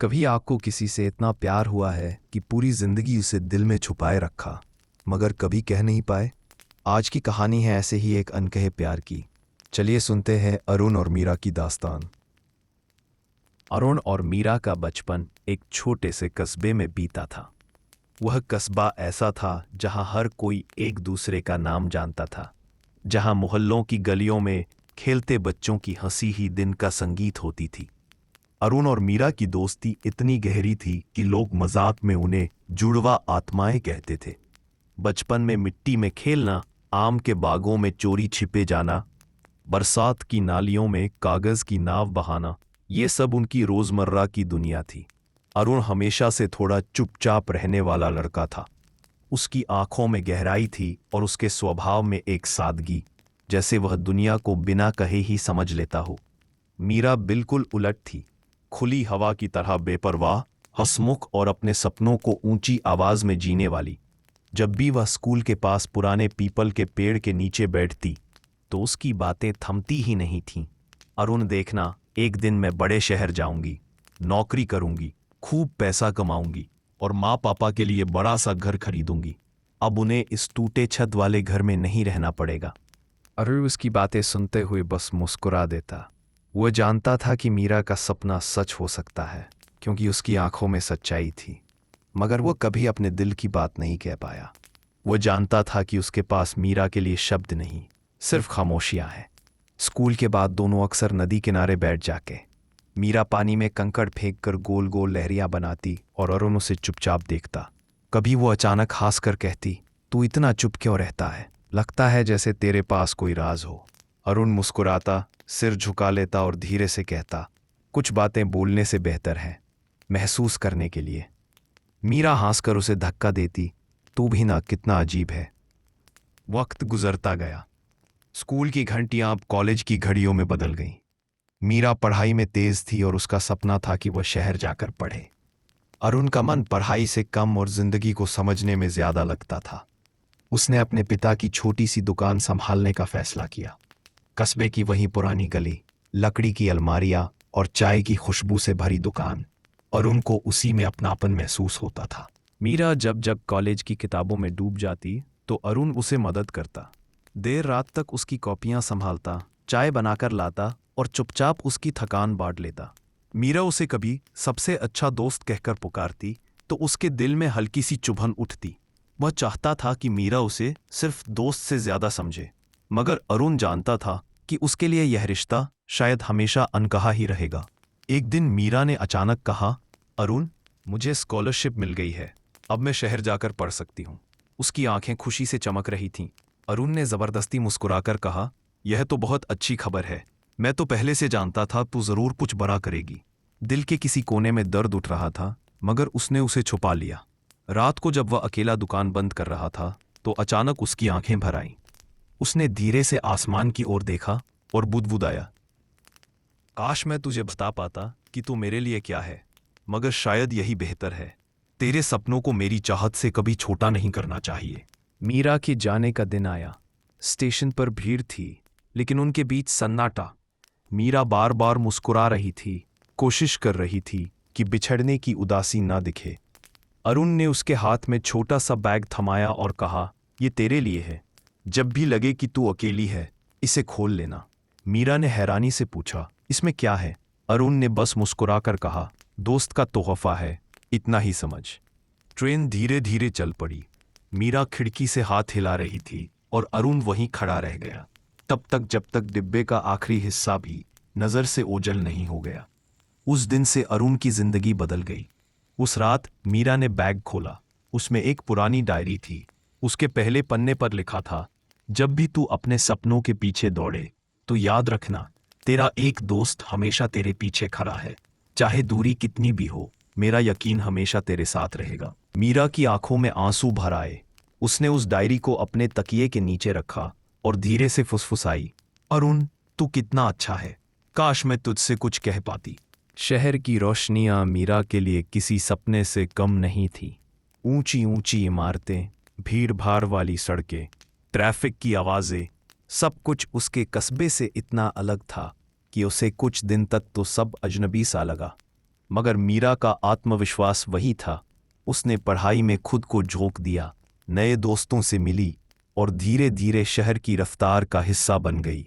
कभी आपको किसी से इतना प्यार हुआ है कि पूरी जिंदगी उसे दिल में छुपाए रखा मगर कभी कह नहीं पाए। आज की कहानी है ऐसे ही एक अनकहे प्यार की। चलिए सुनते हैं अरुण और मीरा की दास्तान। अरुण और मीरा का बचपन एक छोटे से कस्बे में बीता था। वह कस्बा ऐसा था जहां हर कोई एक दूसरे का नाम जानता था, जहां मोहल्लों की गलियों में खेलते बच्चों की हंसी ही दिन का संगीत होती थी। अरुण और मीरा की दोस्ती इतनी गहरी थी कि लोग मजाक में उन्हें जुड़वा आत्माएं कहते थे। बचपन में मिट्टी में खेलना, आम के बागों में चोरी छिपे जाना, बरसात की नालियों में कागज की नाव बहाना, ये सब उनकी रोजमर्रा की दुनिया थी। अरुण हमेशा से थोड़ा चुपचाप रहने वाला लड़का था। उसकी आंखों में गहराई थी और उसके स्वभाव में एक सादगी, जैसे वह दुनिया को बिना कहे ही समझ लेता हो। मीरा बिल्कुल उलट थी, खुली हवा की तरह बेपरवाह, हंसमुख और अपने सपनों को ऊंची आवाज में जीने वाली। जब भी वह स्कूल के पास पुराने पीपल के पेड़ के नीचे बैठती तो उसकी बातें थमती ही नहीं थीं। अरुण देखना, एक दिन मैं बड़े शहर जाऊंगी, नौकरी करूंगी, खूब पैसा कमाऊंगी और माँ पापा के लिए बड़ा सा घर खरीदूंगी। अब उन्हें इस टूटे छत वाले घर में नहीं रहना पड़ेगा। अरुण उसकी बातें सुनते हुए बस मुस्कुरा देता। वह जानता था कि मीरा का सपना सच हो सकता है, क्योंकि उसकी आंखों में सच्चाई थी, मगर वह कभी अपने दिल की बात नहीं कह पाया। वह जानता था कि उसके पास मीरा के लिए शब्द नहीं, सिर्फ खामोशियां हैं। स्कूल के बाद दोनों अक्सर नदी किनारे बैठ जाके मीरा पानी में कंकड़ फेंककर गोल गोल लहरियां बनाती और अरुण उसे चुपचाप देखता। कभी वो अचानक हंसकर कहती, तू इतना चुप क्यों रहता है? लगता है जैसे तेरे पास कोई राज हो। अरुण मुस्कुराता, सिर झुका लेता और धीरे से कहता, कुछ बातें बोलने से बेहतर है महसूस करने के लिए। मीरा हंसकर उसे धक्का देती, तू भी ना, कितना अजीब है। वक्त गुजरता गया। स्कूल की घंटियां अब कॉलेज की घड़ियों में बदल गईं। मीरा पढ़ाई में तेज थी और उसका सपना था कि वह शहर जाकर पढ़े। अरुण का मन पढ़ाई से कम और जिंदगी को समझने में ज्यादा लगता था। उसने अपने पिता की छोटी सी दुकान संभालने का फैसला किया। कस्बे की वही पुरानी गली, लकड़ी की अलमारियां और चाय की खुशबू से भरी दुकान, और उनको उसी में अपनापन महसूस होता था। मीरा जब जब कॉलेज की किताबों में डूब जाती तो अरुण उसे मदद करता। देर रात तक उसकी कॉपियां संभालता, चाय बनाकर लाता और चुपचाप उसकी थकान बांट लेता। मीरा उसे कभी सबसे अच्छा दोस्त कहकर पुकारती तो उसके दिल में हल्की सी चुभन उठती। वह चाहता था कि मीरा उसे सिर्फ दोस्त से ज्यादा समझे, मगर अरुण जानता था कि उसके लिए यह रिश्ता शायद हमेशा अनकहा ही रहेगा। एक दिन मीरा ने अचानक कहा, अरुण, मुझे स्कॉलरशिप मिल गई है, अब मैं शहर जाकर पढ़ सकती हूँ। उसकी आंखें खुशी से चमक रही थीं। अरुण ने जबरदस्ती मुस्कुराकर कहा, यह तो बहुत अच्छी खबर है। मैं तो पहले से जानता था तू जरूर कुछ बड़ा करेगी। दिल के किसी कोने में दर्द उठ रहा था, मगर उसने उसे छुपा लिया। रात को जब वह अकेला दुकान बंद कर रहा था तो अचानक उसकी आंखें भर आईं। उसने धीरे से आसमान की ओर देखा और बुदबुदाया, काश मैं तुझे बता पाता कि तू मेरे लिए क्या है, मगर शायद यही बेहतर है। तेरे सपनों को मेरी चाहत से कभी छोटा नहीं करना चाहिए। मीरा के जाने का दिन आया। स्टेशन पर भीड़ थी, लेकिन उनके बीच सन्नाटा। मीरा बार बार मुस्कुरा रही थी, कोशिश कर रही थी कि बिछड़ने की उदासी ना दिखे। अरुण ने उसके हाथ में छोटा सा बैग थमाया और कहा, ये तेरे लिए है, जब भी लगे कि तू अकेली है इसे खोल लेना। मीरा ने हैरानी से पूछा, इसमें क्या है? अरुण ने बस मुस्कुराकर कहा, दोस्त का तोहफा है, इतना ही समझ। ट्रेन धीरे धीरे चल पड़ी। मीरा खिड़की से हाथ हिला रही थी और अरुण वहीं खड़ा रह गया, तब तक जब तक डिब्बे का आखिरी हिस्सा भी नजर से ओझल नहीं हो गया। उस दिन से अरुण की जिंदगी बदल गई। उस रात मीरा ने बैग खोला। उसमें एक पुरानी डायरी थी। उसके पहले पन्ने पर लिखा था, जब भी तू अपने सपनों के पीछे दौड़े तो याद रखना, तेरा एक दोस्त हमेशा तेरे पीछे खड़ा है। चाहे दूरी कितनी भी हो, मेरा यकीन हमेशा तेरे साथ रहेगा। मीरा की आंखों में आंसू भर आए। उसने उस डायरी को अपने तकिए के नीचे रखा और धीरे से फुसफुसाई, अरुण, तू कितना अच्छा है, काश मैं तुझसे कुछ कह पाती। शहर की रोशनियां मीरा के लिए किसी सपने से कम नहीं थी। ऊंची ऊंची इमारतें, भीड़ भाड़ वाली सड़कें, ट्रैफिक की आवाजें, सब कुछ उसके कस्बे से इतना अलग था कि उसे कुछ दिन तक तो सब अजनबी सा लगा। मगर मीरा का आत्मविश्वास वही था। उसने पढ़ाई में खुद को झोंक दिया, नए दोस्तों से मिली और धीरे धीरे शहर की रफ्तार का हिस्सा बन गई।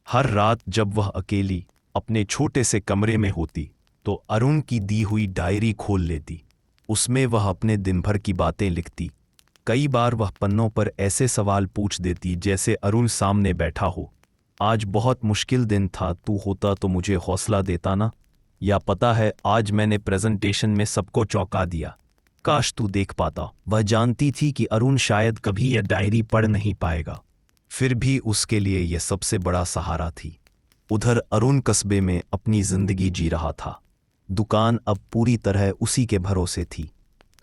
हर रात जब वह अकेली अपने छोटे से कमरे में होती तो अरुण की दी हुई डायरी खोल लेती। उसमें वह अपने दिन भर की बातें लिखती। कई बार वह पन्नों पर ऐसे सवाल पूछ देती जैसे अरुण सामने बैठा हो। आज बहुत मुश्किल दिन था, तू होता तो मुझे हौसला देता ना। या पता है, आज मैंने प्रेजेंटेशन में सबको चौंका दिया, काश तू देख पाता। वह जानती थी कि अरुण शायद कभी यह डायरी पढ़ नहीं पाएगा, फिर भी उसके लिए यह सबसे बड़ा सहारा थी। उधर अरुण कस्बे में अपनी जिंदगी जी रहा था। दुकान अब पूरी तरह उसी के भरोसे थी।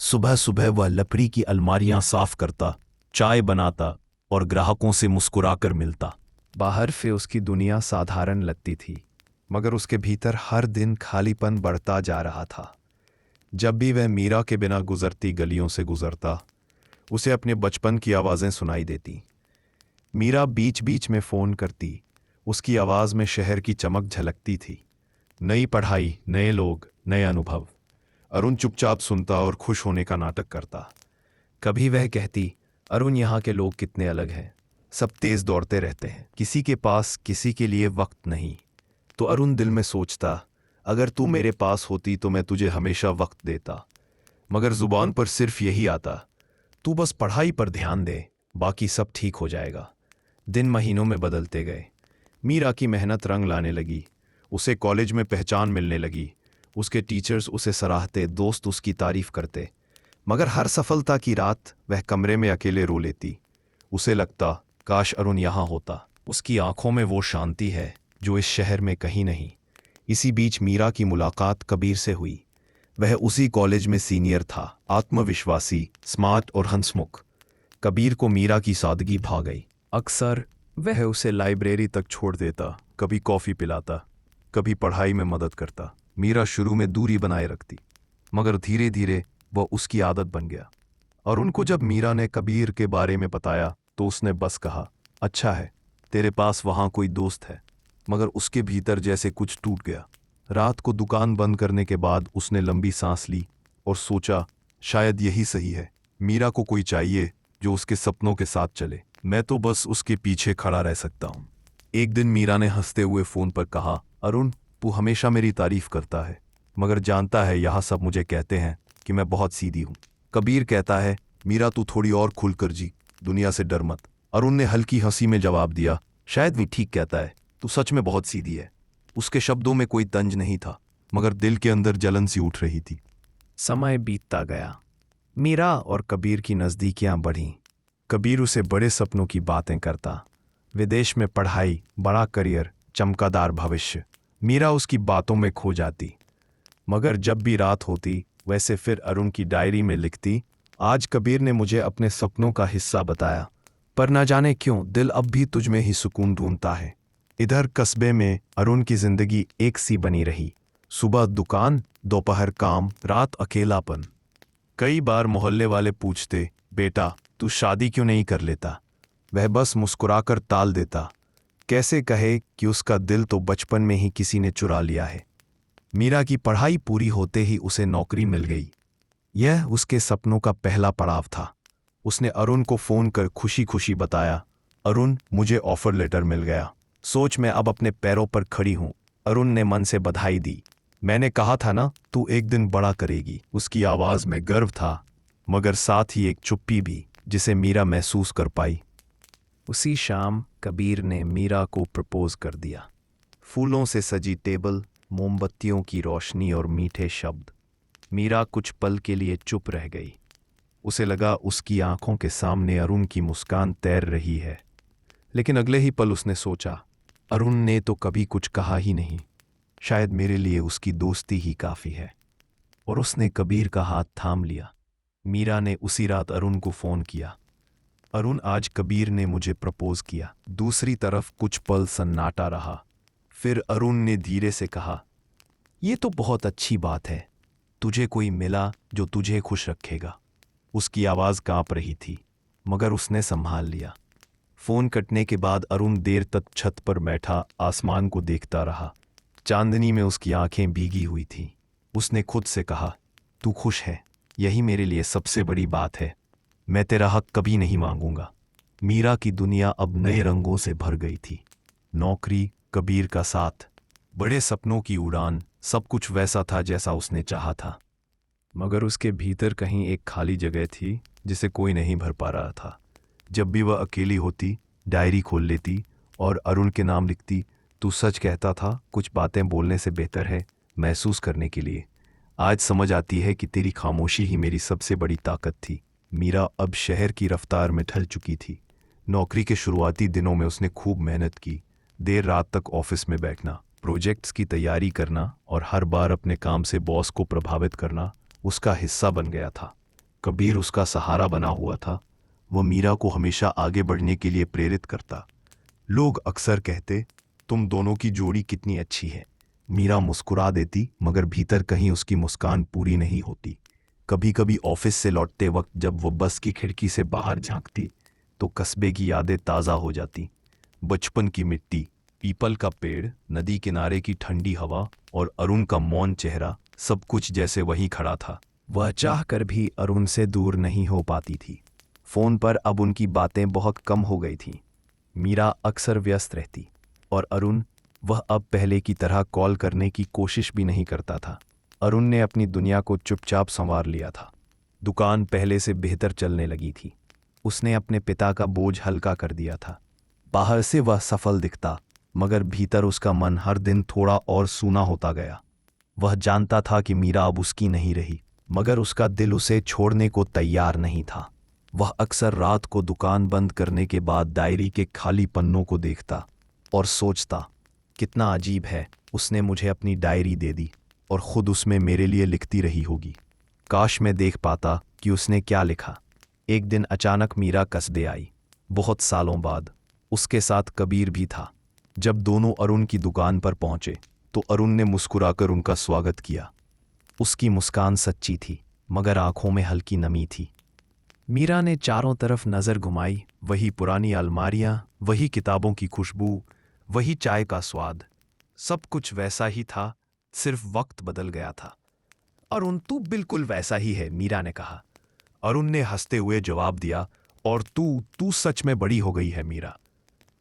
सुबह सुबह वह लकड़ी की अलमारियां साफ करता, चाय बनाता और ग्राहकों से मुस्कुराकर मिलता। बाहर से उसकी दुनिया साधारण लगती थी, मगर उसके भीतर हर दिन खालीपन बढ़ता जा रहा था। जब भी वह मीरा के बिना गुजरती गलियों से गुजरता, उसे अपने बचपन की आवाज़ें सुनाई देती। मीरा बीच बीच में फ़ोन करती, उसकी आवाज़ में शहर की चमक झलकती थी। नई पढ़ाई, नए लोग, नए अनुभव। अरुण चुपचाप सुनता और खुश होने का नाटक करता। कभी वह कहती, अरुण, यहाँ के लोग कितने अलग हैं, सब तेज दौड़ते रहते हैं, किसी के पास किसी के लिए वक्त नहीं। तो अरुण दिल में सोचता, अगर तू मेरे पास होती तो मैं तुझे हमेशा वक्त देता। मगर जुबान पर सिर्फ यही आता, तू बस पढ़ाई पर ध्यान दे, बाकी सब ठीक हो जाएगा। दिन महीनों में बदलते गए। मीरा की मेहनत रंग लाने लगी। उसे कॉलेज में पहचान मिलने लगी। उसके टीचर्स उसे सराहते, दोस्त उसकी तारीफ करते। मगर हर सफलता की रात वह कमरे में अकेले रो लेती। उसे लगता, काश अरुण यहाँ होता। उसकी आंखों में वो शांति है जो इस शहर में कहीं नहीं। इसी बीच मीरा की मुलाकात कबीर से हुई। वह उसी कॉलेज में सीनियर था, आत्मविश्वासी, स्मार्ट और हंसमुख। कबीर को मीरा की सादगी भा गई। अक्सर वह उसे लाइब्रेरी तक छोड़ देता, कभी कॉफ़ी पिलाता, कभी पढ़ाई में मदद करता। मीरा शुरू में दूरी बनाए रखती, मगर धीरे धीरे वह उसकी आदत बन गया। और उनको जब मीरा ने कबीर के बारे में बताया तो उसने बस कहा, अच्छा है, तेरे पास वहाँ कोई दोस्त है। मगर उसके भीतर जैसे कुछ टूट गया। रात को दुकान बंद करने के बाद उसने लंबी सांस ली और सोचा, शायद यही सही है। मीरा को कोई चाहिए जो उसके सपनों के साथ चले, मैं तो बस उसके पीछे खड़ा रह सकता हूँ। एक दिन मीरा ने हंसते हुए फ़ोन पर कहा, अरुण, तू हमेशा मेरी तारीफ करता है, मगर जानता है यहाँ सब मुझे कहते हैं कि मैं बहुत सीधी हूँ। कबीर कहता है, मीरा तू थोड़ी और खुलकर जी, दुनिया से डर मत। अरुण ने हल्की हंसी में जवाब दिया, शायद भी ठीक कहता है, तू सच में बहुत सीधी है। उसके शब्दों में कोई तंज नहीं था, मगर दिल के अंदर जलन सी उठ रही थी। समय बीतता गया। मीरा और कबीर की नज़दीकियां बढ़ीं। कबीर उसे बड़े सपनों की बातें करता, विदेश में पढ़ाई, बड़ा करियर, चमकदार भविष्य। मीरा उसकी बातों में खो जाती। मगर जब भी रात होती, वैसे फिर अरुण की डायरी में लिखती, आज कबीर ने मुझे अपने सपनों का हिस्सा बताया, पर न जाने क्यों दिल अब भी तुझ में ही सुकून ढूंढता है। इधर कस्बे में अरुण की जिंदगी एक सी बनी रही। सुबह दुकान, दोपहर काम, रात अकेलापन। कई बार मोहल्ले वाले पूछते, बेटा तू शादी क्यों नहीं कर लेता? वह बस मुस्कुराकर टाल देता। कैसे कहे कि उसका दिल तो बचपन में ही किसी ने चुरा लिया है। मीरा की पढ़ाई पूरी होते ही उसे नौकरी मिल गई। यह उसके सपनों का पहला पड़ाव था। उसने अरुण को फ़ोन कर खुशी खुशी बताया, अरुण, मुझे ऑफर लेटर मिल गया। सोच, मैं अब अपने पैरों पर खड़ी हूँ। अरुण ने मन से बधाई दी। मैंने कहा था ना, तू एक दिन बड़ा करेगी। उसकी आवाज़ में गर्व था, मगर साथ ही एक चुप्पी भी, जिसे मीरा महसूस कर पाई। उसी शाम कबीर ने मीरा को प्रपोज कर दिया। फूलों से सजी टेबल, मोमबत्तियों की रोशनी और मीठे शब्द। मीरा कुछ पल के लिए चुप रह गई। उसे लगा उसकी आंखों के सामने अरुण की मुस्कान तैर रही है। लेकिन अगले ही पल उसने सोचा, अरुण ने तो कभी कुछ कहा ही नहीं, शायद मेरे लिए उसकी दोस्ती ही काफ़ी है। और उसने कबीर का हाथ थाम लिया। मीरा ने उसी रात अरुण को फ़ोन किया, अरुण, आज कबीर ने मुझे प्रपोज किया। दूसरी तरफ कुछ पल सन्नाटा रहा। फिर अरुण ने धीरे से कहा, ये तो बहुत अच्छी बात है, तुझे कोई मिला जो तुझे खुश रखेगा। उसकी आवाज़ कांप रही थी, मगर उसने संभाल लिया। फ़ोन कटने के बाद अरुण देर तक छत पर बैठा आसमान को देखता रहा। चांदनी में उसकी आंखें भीगी हुई थीं। उसने खुद से कहा, तू खुश है, यही मेरे लिए सबसे बड़ी बात है। मैं तेरा हक कभी नहीं मांगूंगा। मीरा की दुनिया अब नए रंगों से भर गई थी। नौकरी, कबीर का साथ, बड़े सपनों की उड़ान, सब कुछ वैसा था जैसा उसने चाहा था। मगर उसके भीतर कहीं एक खाली जगह थी जिसे कोई नहीं भर पा रहा था। जब भी वह अकेली होती, डायरी खोल लेती और अरुण के नाम लिखती, तू सच कहता था, कुछ बातें बोलने से बेहतर है महसूस करने के लिए। आज समझ आती है कि तेरी खामोशी ही मेरी सबसे बड़ी ताकत थी। मीरा अब शहर की रफ्तार में ढल चुकी थी। नौकरी के शुरुआती दिनों में उसने खूब मेहनत की। देर रात तक ऑफिस में बैठना, प्रोजेक्ट्स की तैयारी करना और हर बार अपने काम से बॉस को प्रभावित करना उसका हिस्सा बन गया था। कबीर उसका सहारा बना हुआ था। वह मीरा को हमेशा आगे बढ़ने के लिए प्रेरित करता। लोग अक्सर कहते, तुम दोनों की जोड़ी कितनी अच्छी है। मीरा मुस्कुरा देती, मगर भीतर कहीं उसकी मुस्कान पूरी नहीं होती। कभी कभी ऑफिस से लौटते वक्त जब वो बस की खिड़की से बाहर झांकती तो कस्बे की यादें ताज़ा हो जाती। बचपन की मिट्टी, पीपल का पेड़, नदी किनारे की ठंडी हवा और अरुण का मौन चेहरा, सब कुछ जैसे वहीं खड़ा था। वह चाहकर भी अरुण से दूर नहीं हो पाती थी। फोन पर अब उनकी बातें बहुत कम हो गई थीं। मीरा अक्सर व्यस्त रहती और अरुण, वह अब पहले की तरह कॉल करने की कोशिश भी नहीं करता था। अरुण ने अपनी दुनिया को चुपचाप संवार लिया था। दुकान पहले से बेहतर चलने लगी थी। उसने अपने पिता का बोझ हल्का कर दिया था। बाहर से वह सफल दिखता, मगर भीतर उसका मन हर दिन थोड़ा और सूना होता गया। वह जानता था कि मीरा अब उसकी नहीं रही, मगर उसका दिल उसे छोड़ने को तैयार नहीं था। वह अक्सर रात को दुकान बंद करने के बाद डायरी के खाली पन्नों को देखता और सोचता, कितना अजीब है, उसने मुझे अपनी डायरी दे दी और खुद उसमें मेरे लिए लिखती रही होगी। काश मैं देख पाता कि उसने क्या लिखा। एक दिन अचानक मीरा कस्बे आई, बहुत सालों बाद। उसके साथ कबीर भी था। जब दोनों अरुण की दुकान पर पहुंचे तो अरुण ने मुस्कुराकर उनका स्वागत किया। उसकी मुस्कान सच्ची थी, मगर आंखों में हल्की नमी थी। मीरा ने चारों तरफ नज़र घुमाई। वही पुरानी अलमारियां, वही किताबों की खुशबू, वही चाय का स्वाद, सब कुछ वैसा ही था, सिर्फ वक्त बदल गया था। अरुण, तू बिल्कुल वैसा ही है, मीरा ने कहा। अरुण ने हंसते हुए जवाब दिया, और तू तू सच में बड़ी हो गई है मीरा।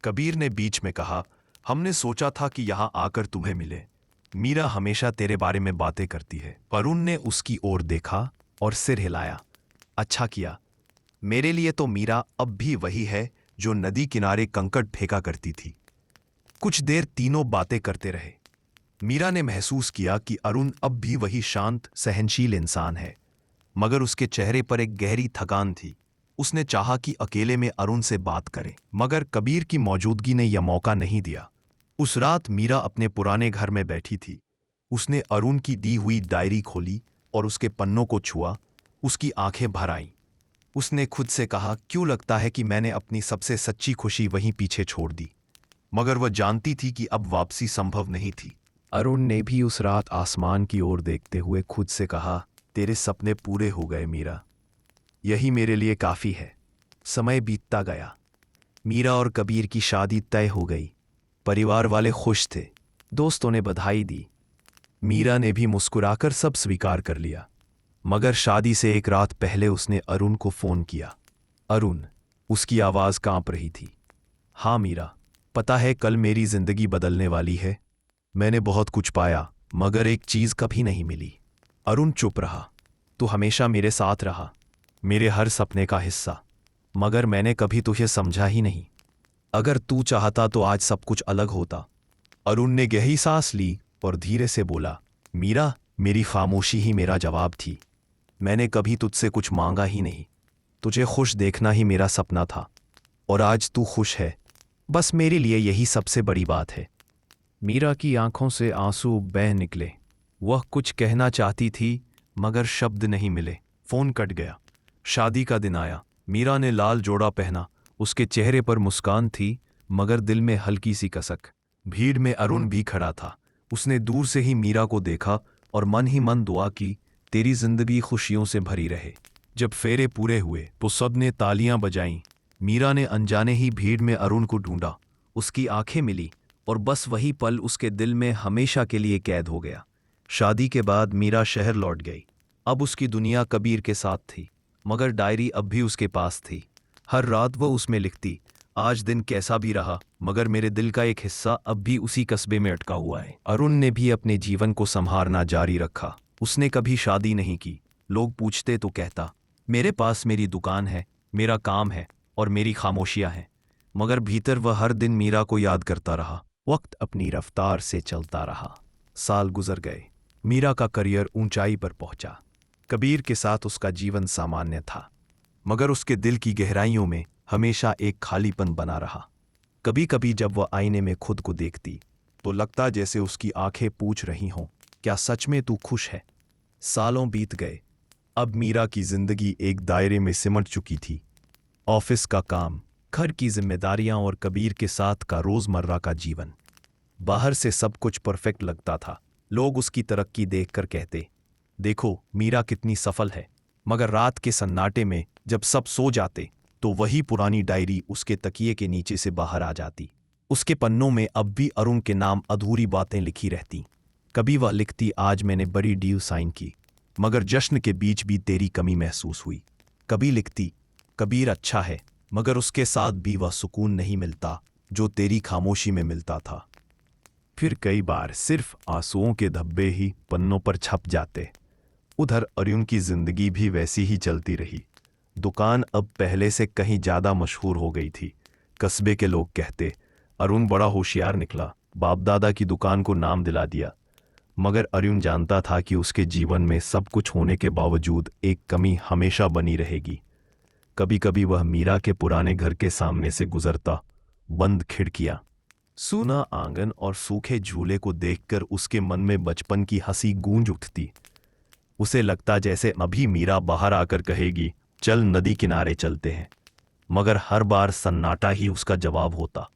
कबीर ने बीच में कहा, हमने सोचा था कि यहां आकर तुम्हें मिले। मीरा हमेशा तेरे बारे में बातें करती है। अरुण ने उसकी ओर देखा और सिर हिलाया। अच्छा किया। मेरे लिए तो मीरा अब भी वही है जो नदी किनारे कंकड़ फेंका करती थी। कुछ देर तीनों बातें करते रहे। मीरा ने महसूस किया कि अरुण अब भी वही शांत, सहनशील इंसान है, मगर उसके चेहरे पर एक गहरी थकान थी। उसने चाहा कि अकेले में अरुण से बात करे, मगर कबीर की मौजूदगी ने यह मौका नहीं दिया। उस रात मीरा अपने पुराने घर में बैठी थी। उसने अरुण की दी हुई डायरी खोली और उसके पन्नों को छुआ। उसकी आंखें भर आईं। उसने खुद से कहा, क्यों लगता है कि मैंने अपनी सबसे सच्ची खुशी वहीं पीछे छोड़ दी। मगर वह जानती थी कि अब वापसी संभव नहीं थी। अरुण ने भी उस रात आसमान की ओर देखते हुए खुद से कहा, तेरे सपने पूरे हो गए मीरा, यही मेरे लिए काफ़ी है। समय बीतता गया। मीरा और कबीर की शादी तय हो गई। परिवार वाले खुश थे। दोस्तों ने बधाई दी। मीरा ने भी मुस्कुराकर सब स्वीकार कर लिया। मगर शादी से एक रात पहले उसने अरुण को फ़ोन किया। अरुण, उसकी आवाज़ कांप रही थी। हाँ मीरा, पता है कल मेरी ज़िंदगी बदलने वाली है। मैंने बहुत कुछ पाया, मगर एक चीज़ कभी नहीं मिली। अरुण चुप रहा। तू हमेशा मेरे साथ रहा, मेरे हर सपने का हिस्सा, मगर मैंने कभी तुझे समझा ही नहीं। अगर तू चाहता तो आज सब कुछ अलग होता। अरुण ने गहरी सांस ली और धीरे से बोला, मीरा, मेरी खामोशी ही मेरा जवाब थी। मैंने कभी तुझसे कुछ मांगा ही नहीं। तुझे खुश देखना ही मेरा सपना था, और आज तू खुश है, बस मेरे लिए यही सबसे बड़ी बात है। मीरा की आंखों से आंसू बह निकले। वह कुछ कहना चाहती थी, मगर शब्द नहीं मिले। फोन कट गया। शादी का दिन आया। मीरा ने लाल जोड़ा पहना। उसके चेहरे पर मुस्कान थी, मगर दिल में हल्की सी कसक। भीड़ में अरुण भी खड़ा था। उसने दूर से ही मीरा को देखा और मन ही मन दुआ की, तेरी जिंदगी खुशियों से भरी रहे। जब फेरे पूरे हुए तो सबने तालियां बजाईं। मीरा ने अनजाने ही भीड़ में अरुण को ढूंढा। उसकी आंखें मिली और बस वही पल उसके दिल में हमेशा के लिए कैद हो गया। शादी के बाद मीरा शहर लौट गई। अब उसकी दुनिया कबीर के साथ थी, मगर डायरी अब भी उसके पास थी। हर रात वो उसमें लिखती, आज दिन कैसा भी रहा मगर मेरे दिल का एक हिस्सा अब भी उसी कस्बे में अटका हुआ है। अरुण ने भी अपने जीवन को संभालना जारी रखा। उसने कभी शादी नहीं की। लोग पूछते तो कहता, मेरे पास मेरी दुकान है, मेरा काम है और मेरी खामोशियां हैं। मगर भीतर वह हर दिन मीरा को याद करता रहा। वक्त अपनी रफ्तार से चलता रहा। साल गुजर गए। मीरा का करियर ऊंचाई पर पहुंचा। कबीर के साथ उसका जीवन सामान्य था, मगर उसके दिल की गहराइयों में हमेशा एक खालीपन बना रहा। कभी कभी जब वह आईने में खुद को देखती तो लगता जैसे उसकी आंखें पूछ रही हों, क्या सच में तू खुश है? सालों बीत गए। अब मीरा की जिंदगी एक दायरे में सिमट चुकी थी। ऑफिस का काम, घर की जिम्मेदारियां और कबीर के साथ का रोजमर्रा का जीवन। बाहर से सब कुछ परफेक्ट लगता था। लोग उसकी तरक्की देखकर कहते, देखो मीरा कितनी सफल है। मगर रात के सन्नाटे में जब सब सो जाते तो वही पुरानी डायरी उसके तकिए के नीचे से बाहर आ जाती। उसके पन्नों में अब भी अरुण के नाम अधूरी बातें लिखी रहती। कभी वह लिखती, आज मैंने बड़ी डील साइन की, मगर जश्न के बीच भी तेरी कमी महसूस हुई। कभी लिखती, कबीर अच्छा है, मगर उसके साथ भी वह सुकून नहीं मिलता जो तेरी खामोशी में मिलता था। फिर कई बार सिर्फ आंसुओं के धब्बे ही पन्नों पर छप जाते। उधर अरुण की जिंदगी भी वैसी ही चलती रही। दुकान अब पहले से कहीं ज्यादा मशहूर हो गई थी। कस्बे के लोग कहते, अरुण बड़ा होशियार निकला, बाप दादा की दुकान को नाम दिला दिया। मगर अरुण जानता था कि उसके जीवन में सब कुछ होने के बावजूद एक कमी हमेशा बनी रहेगी। कभी कभी वह मीरा के पुराने घर के सामने से गुजरता। बंद खिड़कियां, सूना आंगन और सूखे झूले को देखकर उसके मन में बचपन की हंसी गूंज उठती। उसे लगता जैसे अभी मीरा बाहर आकर कहेगी, चल नदी किनारे चलते हैं। मगर हर बार सन्नाटा ही उसका जवाब होता।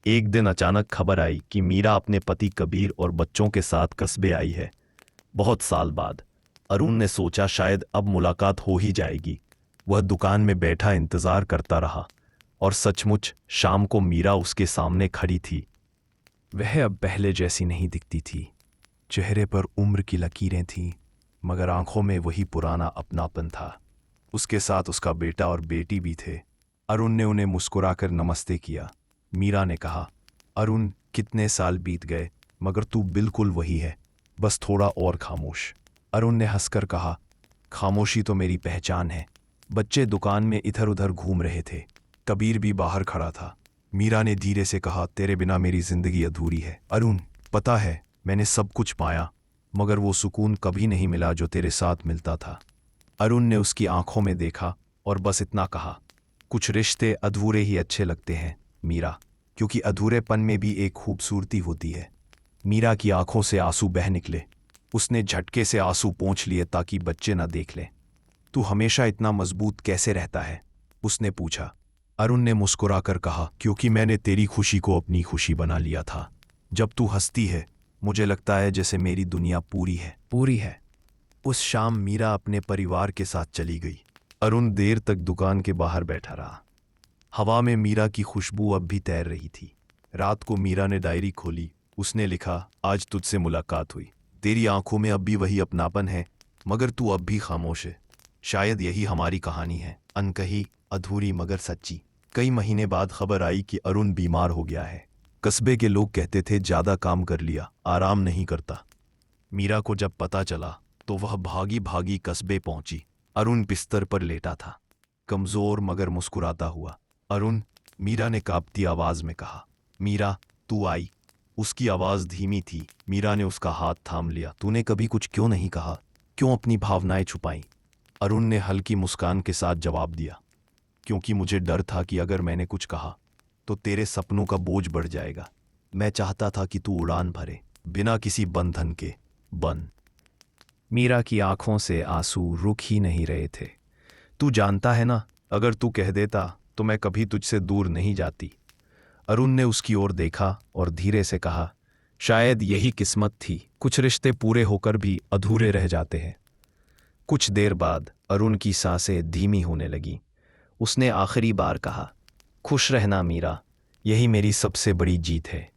एक दिन अचानक खबर आई कि मीरा अपने पति कबीर और बच्चों के साथ कस्बे आई है। बहुत साल बाद। अरुण ने सोचा शायद अब मुलाकात हो ही जाएगी। वह दुकान में बैठा इंतजार करता रहा और सचमुच शाम को मीरा उसके सामने खड़ी थी। वह अब पहले जैसी नहीं दिखती थी। चेहरे पर उम्र की लकीरें थीं, मगर आंखों में वही पुराना अपनापन था। उसके साथ उसका बेटा और बेटी भी थे। अरुण ने उन्हें मुस्कुराकर नमस्ते किया। मीरा ने कहा, अरुण कितने साल बीत गए मगर तू बिल्कुल वही है, बस थोड़ा और खामोश। अरुण ने हंसकर कहा, खामोशी तो मेरी पहचान है। बच्चे दुकान में इधर उधर घूम रहे थे। कबीर भी बाहर खड़ा था। मीरा ने धीरे से कहा, तेरे बिना मेरी जिंदगी अधूरी है। अरुण, पता है मैंने सब कुछ पाया, मगर वो सुकून कभी नहीं मिला जो तेरे साथ मिलता था। अरुण ने उसकी आंखों में देखा और बस इतना कहा, कुछ रिश्ते अधूरे ही अच्छे लगते हैं मीरा, क्योंकि अधूरेपन में भी एक खूबसूरती होती है। मीरा की आंखों से आंसू बह निकले। उसने झटके से आंसू पोंछ लिए ताकि बच्चे न देख लें। तू हमेशा इतना मजबूत कैसे रहता है? उसने पूछा। अरुण ने मुस्कुराकर कहा, क्योंकि मैंने तेरी खुशी को अपनी खुशी बना लिया था। जब तू हंसती है मुझे लगता है जैसे मेरी दुनिया पूरी है। उस शाम मीरा अपने परिवार के साथ चली गई। अरुण देर तक दुकान के बाहर बैठा रहा। हवा में मीरा की खुशबू अब भी तैर रही थी। रात को मीरा ने डायरी खोली। उसने लिखा, आज तुझसे मुलाकात हुई। तेरी आंखों में अब भी वही अपनापन है, मगर तू अब भी खामोश है। शायद यही हमारी कहानी है, अनकही, अधूरी मगर सच्ची। कई महीने बाद खबर आई कि अरुण बीमार हो गया है। कस्बे के लोग कहते थे ज्यादा काम कर लिया, आराम नहीं करता। मीरा को जब पता चला तो वह भागी भागी कस्बे पहुंची। अरुण बिस्तर पर लेटा था, कमजोर मगर मुस्कुराता हुआ। अरुण, मीरा ने कांपती आवाज में कहा। मीरा, तू आई। उसकी आवाज धीमी थी। मीरा ने उसका हाथ थाम लिया। तूने कभी कुछ क्यों नहीं कहा? क्यों अपनी भावनाएं छुपाई? अरुण ने हल्की मुस्कान के साथ जवाब दिया, क्योंकि मुझे डर था कि अगर मैंने कुछ कहा तो तेरे सपनों का बोझ बढ़ जाएगा। मैं चाहता था कि तू उड़ान भरे, बिना किसी बंधन के। मीरा की आंखों से आंसू रुक ही नहीं रहे थे। तू जानता है ना, अगर तू कह देता तो मैं कभी तुझसे दूर नहीं जाती। अरुण ने उसकी ओर देखा और धीरे से कहा, शायद यही किस्मत थी, कुछ रिश्ते पूरे होकर भी अधूरे रह जाते हैं। कुछ देर बाद अरुण की सांसें धीमी होने लगीं। उसने आखिरी बार कहा, खुश रहना मीरा, यही मेरी सबसे बड़ी जीत है।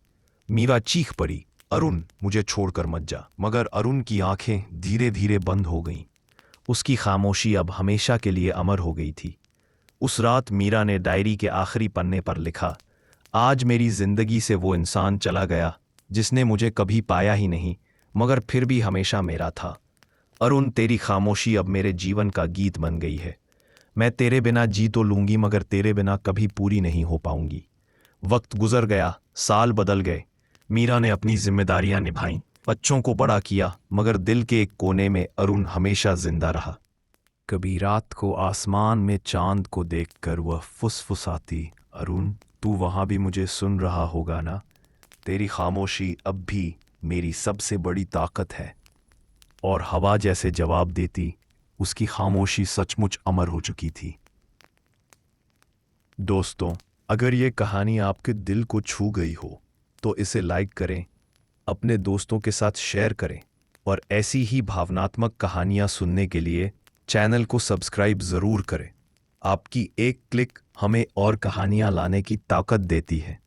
मीरा चीख पड़ी। अरुण, मुझे छोड़कर मत जा। मगर अरुण की आंखें धीरे धीरे बंद हो गईं। उसकी खामोशी अब हमेशा के लिए अमर हो गई थी। उस रात मीरा ने डायरी के आखिरी पन्ने पर लिखा, आज मेरी जिंदगी से वो इंसान चला गया जिसने मुझे कभी पाया ही नहीं, मगर फिर भी हमेशा मेरा था। अरुण, तेरी खामोशी अब मेरे जीवन का गीत बन गई है। मैं तेरे बिना जी तो लूंगी, मगर तेरे बिना कभी पूरी नहीं हो पाऊंगी। वक्त गुजर गया, साल बदल गए। मीरा ने अपनी जिम्मेदारियां निभाईं, बच्चों को बड़ा किया, मगर दिल के एक कोने में अरुण हमेशा जिंदा रहा। कभी रात को आसमान में चांद को देखकर वह फुसफुसाती, अरुण, तू वहां भी मुझे सुन रहा होगा ना? तेरी खामोशी अब भी मेरी सबसे बड़ी ताकत है। और हवा जैसे जवाब देती, उसकी खामोशी सचमुच अमर हो चुकी थी। दोस्तों, अगर ये कहानी आपके दिल को छू गई हो तो इसे लाइक करें, अपने दोस्तों के साथ शेयर करें और ऐसी ही भावनात्मक कहानियां सुनने के लिए चैनल को सब्सक्राइब ज़रूर करें। आपकी एक क्लिक हमें और कहानियां लाने की ताकत देती है।